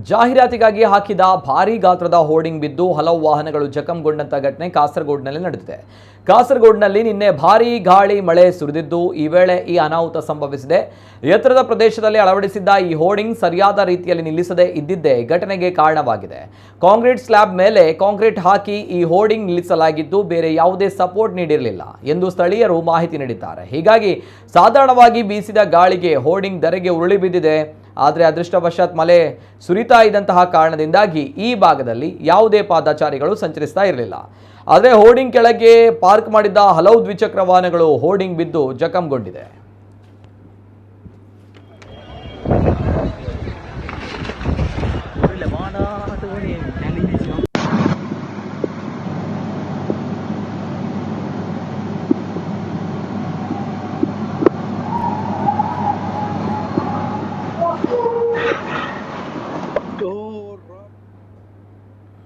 ಜಾಹೀರಾತಿಗಾಗಿ ಹಾಕಿದ ಭಾರೀ ಗಾತ್ರದ ಹೋರ್ಡಿಂಗ್ ಬಿದ್ದು ಹಲವು ವಾಹನಗಳು ಜಖಂಗೊಂಡಂತ ಘಟನೆ ಕಾಸರಗೋಡಿನಲ್ಲಿ ನಡೆದಿದೆ. ಕಾಸರಗೋಡಿನಲ್ಲಿ ನಿನ್ನೆ ಭಾರೀ ಗಾಳಿ ಮಳೆ ಸುರಿದಿದ್ದು ಈ ವೇಳೆ ಈ ಅನಾಹುತ ಸಂಭವಿಸಿದೆ. ಎತ್ತರದ ಪ್ರದೇಶದಲ್ಲಿ ಅಳವಡಿಸಿದ್ದ ಈ ಹೋರ್ಡಿಂಗ್ ಸರಿಯಾದ ರೀತಿಯಲ್ಲಿ ನಿಲ್ಲಿಸದೇ ಇದ್ದಿದ್ದೇ ಘಟನೆಗೆ ಕಾರಣವಾಗಿದೆ. ಕಾಂಕ್ರೀಟ್ ಸ್ಲ್ಯಾಬ್ ಮೇಲೆ ಕಾಂಕ್ರೀಟ್ ಹಾಕಿ ಈ ಹೋರ್ಡಿಂಗ್ ನಿಲ್ಲಿಸಲಾಗಿದ್ದು ಬೇರೆ ಯಾವುದೇ ಸಪೋರ್ಟ್ ನೀಡಿರಲಿಲ್ಲ ಎಂದು ಸ್ಥಳೀಯರು ಮಾಹಿತಿ ನೀಡಿದ್ದಾರೆ. ಹೀಗಾಗಿ ಸಾಧಾರಣವಾಗಿ ಬೀಸಿದ ಗಾಳಿಗೆ ಹೋರ್ಡಿಂಗ್ ಧರೆಗೆ ಉರುಳಿ ಬಿದ್ದಿದೆ. ಆದರೆ ಅದೃಷ್ಟವಶಾತ್ ಮಳೆ ಸುರಿತಾ ಇದ್ದಂತಹ ಕಾರಣದಿಂದಾಗಿ ಈ ಭಾಗದಲ್ಲಿ ಯಾವುದೇ ಪಾದಚಾರಿಗಳು ಸಂಚರಿಸ್ತಾ ಇರಲಿಲ್ಲ. ಆದರೆ ಹೋರ್ಡಿಂಗ್ ಕೆಳಗೆ ಪಾರ್ಕ್ ಮಾಡಿದ್ದ ಹಲವು ದ್ವಿಚಕ್ರ ವಾಹನಗಳು ಹೋರ್ಡಿಂಗ್ ಬಿದ್ದು ಜಖಂಗೊಂಡಿದೆ.